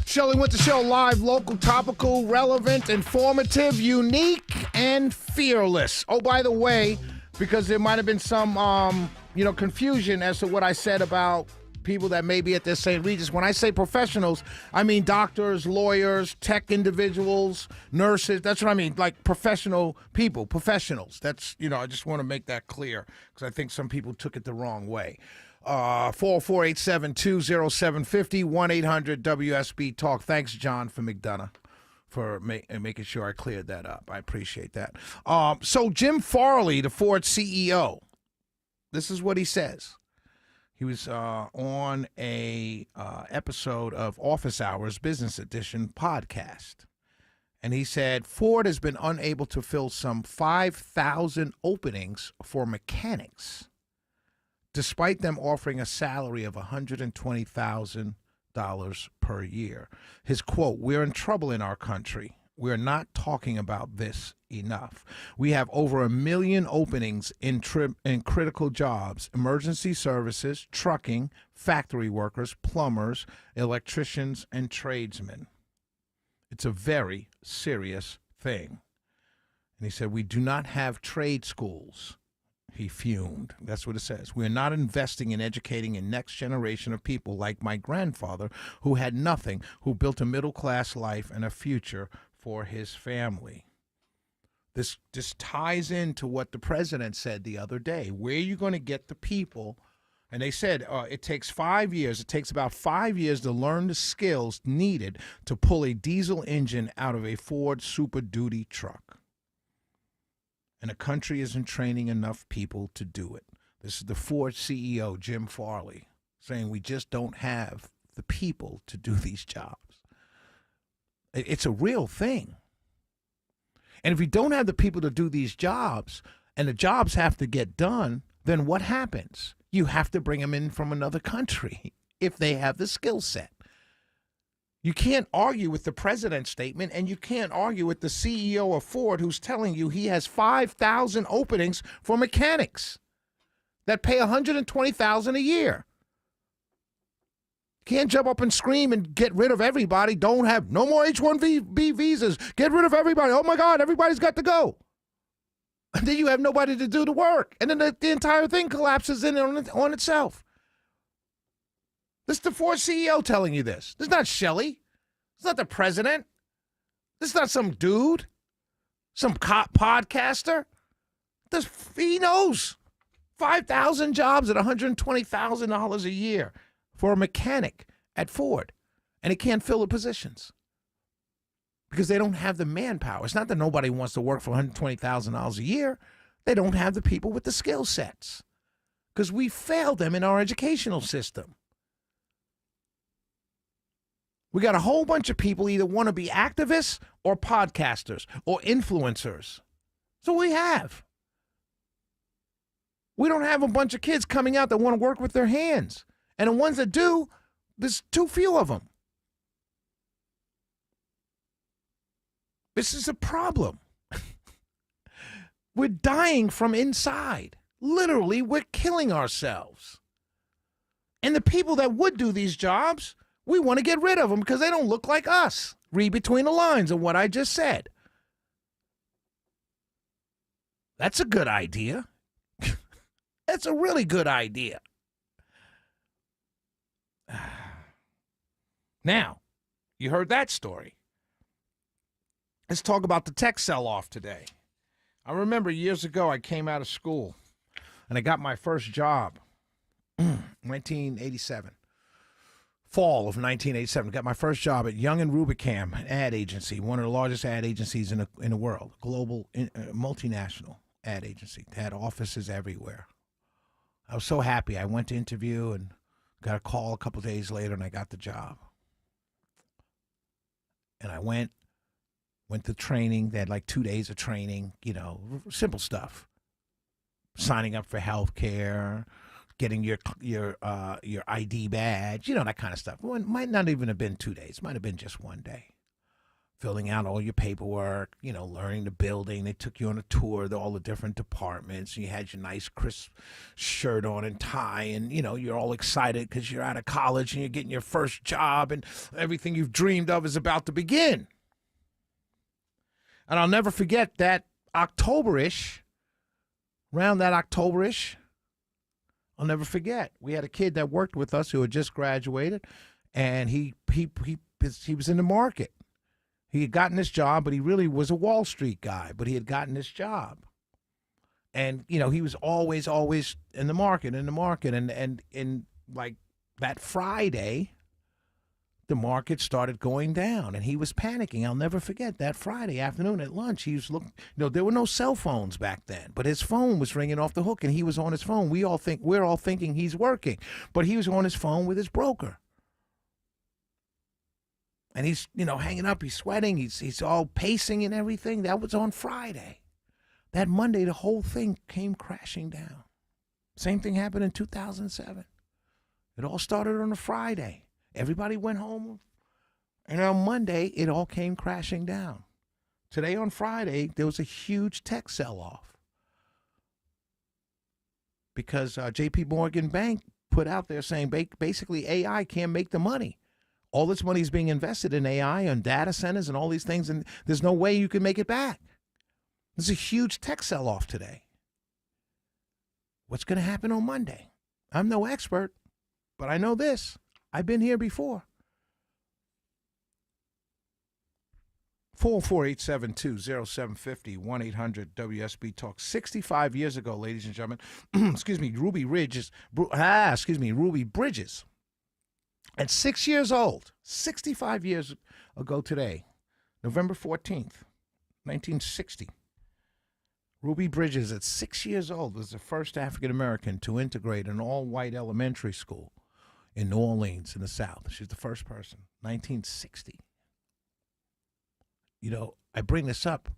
Shelley Winter Show, live, local, topical, relevant, informative, unique, and fearless. Oh, by the way, because there might have been some, confusion as to what I said about people that may be at this St. Regis. When I say professionals, I mean doctors, lawyers, tech individuals, nurses. That's what I mean, like professional people, professionals. That's, I just want to make that clear because I think some people took it the wrong way. 404-872-0750, 1-800-WSB-TALK. Thanks, John, from McDonough, for making sure I cleared that up. I appreciate that. So Jim Farley, the Ford CEO, this is what he says. He was on a episode of Office Hours Business Edition podcast. And he said Ford has been unable to fill some 5,000 openings for mechanics, despite them offering a salary of $120,000 per year. His quote, "We're in trouble in our country. We're not talking about this enough. We have over 1 million openings in critical jobs, emergency services, trucking, factory workers, plumbers, electricians, and tradesmen. It's a very serious thing." And he said, "We do not have trade schools." He fumed. That's what it says. "We're not investing in educating a next generation of people like my grandfather, who had nothing, who built a middle-class life and a future for his family." This ties into what the president said the other day. Where are you going to get the people? And they said it takes 5 years. It takes about 5 years to learn the skills needed to pull a diesel engine out of a Ford Super Duty truck. And the country isn't training enough people to do it. This is the Ford CEO, Jim Farley, saying we just don't have the people to do these jobs. It's a real thing. And if you don't have the people to do these jobs, and the jobs have to get done, then what happens? You have to bring them in from another country if they have the skill set. You can't argue with the president's statement, and you can't argue with the CEO of Ford, who's telling you he has 5,000 openings for mechanics that pay $120,000 a year. Can't jump up and scream and get rid of everybody. Don't have no more H-1B visas. Get rid of everybody. Oh my God, everybody's got to go. And then you have nobody to do the work, and then the entire thing collapses in on itself. This is the Ford CEO telling you this. This is not Shelley. It's not the president. This is not some dude, some podcaster. He knows. 5,000 jobs at $120,000 a year for a mechanic at Ford, and he can't fill the positions because they don't have the manpower. It's not that nobody wants to work for $120,000 a year. They don't have the people with the skill sets because we failed them in our educational system. We got a whole bunch of people either want to be activists or podcasters or influencers. So we have. We don't have a bunch of kids coming out that want to work with their hands. And the ones that do, there's too few of them. This is a problem. We're dying from inside. Literally, we're killing ourselves. And the people that would do these jobs, we want to get rid of them because they don't look like us. Read between the lines of what I just said. That's a good idea. That's a really good idea. Now, you heard that story. Let's talk about the tech sell-off today. I remember years ago I came out of school and I got my first job, 1987. Fall of 1987, got my first job at Young and Rubicam, an ad agency, one of the largest ad agencies in the world, global, multinational ad agency. They had offices everywhere. I was so happy. I went to interview and got a call a couple days later, and I got the job. And I went to training. They had like 2 days of training, simple stuff. Signing up for health care, getting your ID badge, that kind of stuff. Well, it might not even have been 2 days. Might have been just one day. filling out all your paperwork, learning the building. They took you on a tour of all the different departments. And you had your nice crisp shirt on and tie, and you're all excited because you're out of college and you're getting your first job, and everything you've dreamed of is about to begin. And I'll never forget that October-ish, around that October-ish, I'll never forget. We had a kid that worked with us who had just graduated, and he was in the market. He had gotten this job, but he really was a Wall Street guy, but he had gotten this job. And, he was always in the market. And in like that Friday, the market started going down, and he was panicking. I'll never forget that Friday afternoon at lunch. He was looking, there were no cell phones back then, but his phone was ringing off the hook, and he was on his phone. We're all thinking he's working, but he was on his phone with his broker. And he's, hanging up, he's sweating, he's all pacing and everything. That was on Friday. That Monday, the whole thing came crashing down. Same thing happened in 2007. It all started on a Friday. Everybody went home, and on Monday, it all came crashing down. Today, on Friday, there was a huge tech sell-off because J.P. Morgan Bank put out there saying basically AI can't make the money. All this money is being invested in AI and data centers and all these things, and there's no way you can make it back. There's a huge tech sell-off today. What's going to happen on Monday? I'm no expert, but I know this. I've been here before. 44872-0750, 1-800-WSB Talk. 65 years ago, ladies and gentlemen, Ruby Bridges. At 6 years old, 65 years ago today, November 14th, 1960, Ruby Bridges, at 6 years old, was the first African-American to integrate an all-white elementary school in New Orleans in the South. She's the first person, 1960. I bring this up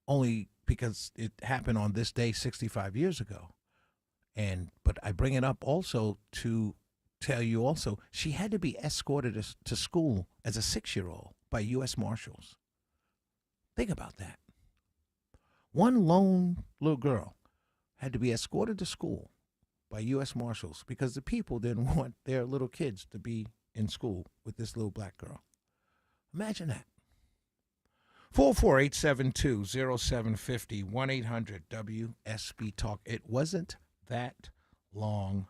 only because it happened on this day 65 years ago. But I bring it up also to tell you also, she had to be escorted to school as a 6-year-old by U.S. Marshals. Think about that. One lone little girl had to be escorted to school by U.S. Marshals because the people didn't want their little kids to be in school with this little black girl. Imagine that. 44872-0750, 1-800-WSB Talk. It wasn't that long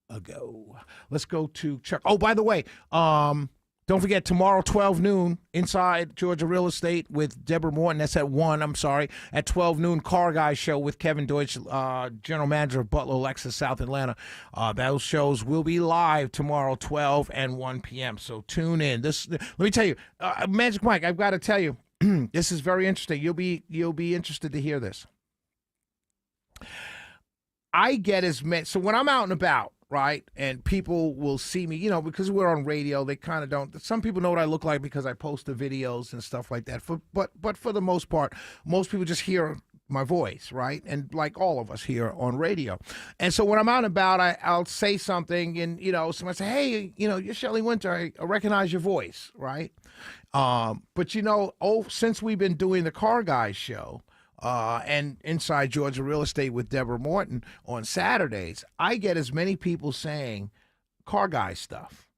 ago. Let's go to Chuck. Oh, by the way, don't forget, tomorrow, 12 noon, Inside Georgia Real Estate with Deborah Morton. That's at 1, At 12 noon, Car Guy Show with Kevin Deutsch, General Manager of Butler Lexus, South Atlanta. Those shows will be live tomorrow, 12 and 1 p.m. So tune in. Let me tell you, Magic Mike, I've got to tell you, this is very interesting. You'll be interested to hear this. I get as many. So when I'm out and about, right, and people will see me, because we're on radio, they kind of don't. Some people know what I look like because I post the videos and stuff like that. But for the most part, most people just hear my voice, right? And like all of us here on radio. And so when I'm out and about, I'll say something, and somebody say, "Hey, you're Shelley Winter. I recognize your voice," right? But since we've been doing the Car Guy Show, and Inside Georgia Real Estate with Deborah Morton on Saturdays, I get as many people saying Car Guy stuff.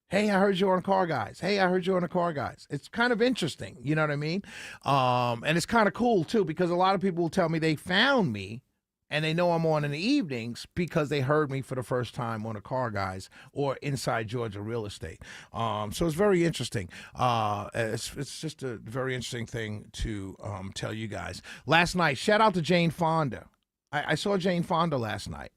Hey, I heard you on Car Guys. Hey, I heard you on the Car Guys. It's kind of interesting, you know what I mean? And it's kind of cool, too, because a lot of people will tell me they found me and they know I'm on in the evenings because they heard me for the first time on the Car Guys or Inside Georgia Real Estate. So it's very interesting. It's just a very interesting thing to tell you guys. Last night, shout out to Jane Fonda. I saw Jane Fonda last night.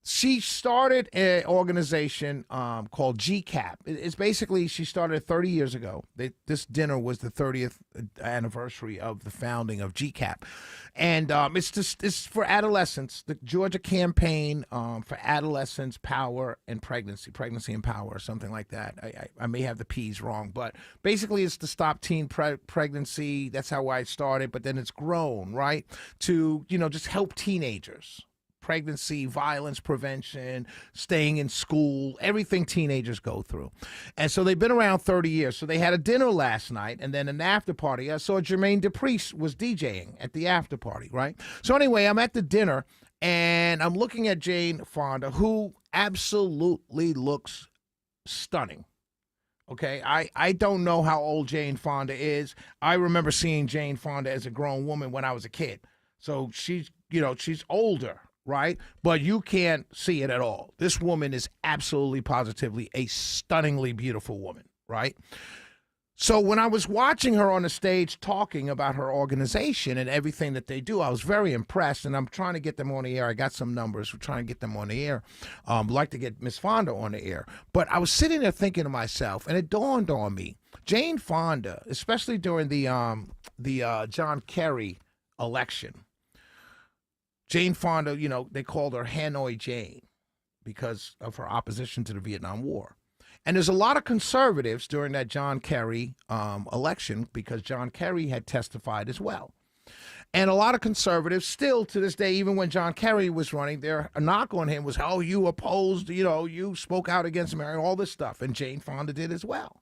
She started an organization called GCAPP. It's basically, she started 30 years ago. This dinner was the 30th anniversary of the founding of GCAPP. And it's for adolescents, the Georgia campaign for adolescents, power, and pregnancy and power, or something like that. I may have the P's wrong, but basically it's to stop teen pregnancy. That's how I started, but then it's grown, right, to, just help teenagers pregnancy, violence prevention, staying in school, everything teenagers go through. And so they've been around 30 years. So they had a dinner last night and then an after party. I saw Jermaine Dupri was DJing at the after party, right? So anyway, I'm at the dinner and I'm looking at Jane Fonda, who absolutely looks stunning. Okay, I don't know how old Jane Fonda is. I remember seeing Jane Fonda as a grown woman when I was a kid. So she's older, right? But you can't see it at all. This woman is absolutely positively a stunningly beautiful woman, right? So when I was watching her on the stage talking about her organization and everything that they do, I was very impressed, and I'm trying to get them on the air. I got some numbers. We're trying to get them on the air. Like to get Miss Fonda on the air. But I was sitting there thinking to myself, and it dawned on me, Jane Fonda, especially during the John Kerry election, Jane Fonda, they called her Hanoi Jane because of her opposition to the Vietnam War. And there's a lot of conservatives during that John Kerry election because John Kerry had testified as well. And a lot of conservatives still to this day, even when John Kerry was running, their knock on him was, oh, you opposed, you spoke out against America, all this stuff. And Jane Fonda did as well.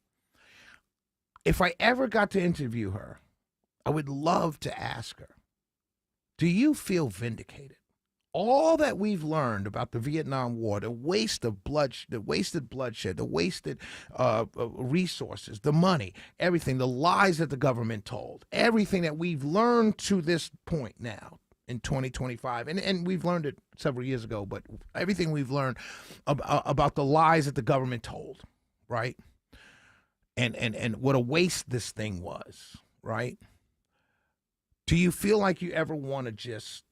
If I ever got to interview her, I would love to ask her, do you feel vindicated? All that we've learned about the Vietnam War, the wasted bloodshed, the wasted resources, the money, everything, the lies that the government told, everything that we've learned to this point now in 2025, and we've learned it several years ago, but everything we've learned about the lies that the government told, right? And what a waste this thing was, right? Do you feel like you ever want to just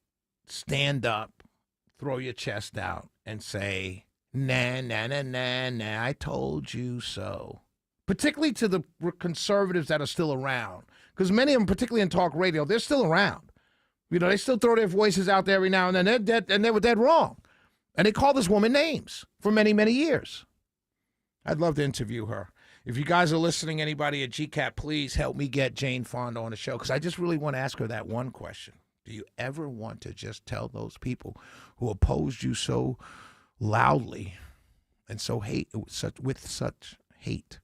stand up, throw your chest out, and say, nah, nah, nah, nah, nah, I told you so? Particularly to the conservatives that are still around. Because many of them, particularly in talk radio, they're still around. They still throw their voices out there every now and then. They're dead, and they were dead wrong. And they call this woman names for many, many years. I'd love to interview her. If you guys are listening, anybody at GCAPP, please help me get Jane Fonda on the show, because I just really want to ask her that one question. Do you ever want to just tell those people who opposed you so loudly and with such hate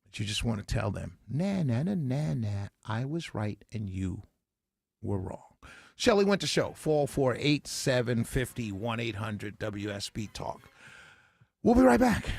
that you just want to tell them, nah, nah, nah, nah, nah, I was right and you were wrong? Shelley Winter Show, 404-8750-1-800-WSB Talk. We'll be right back.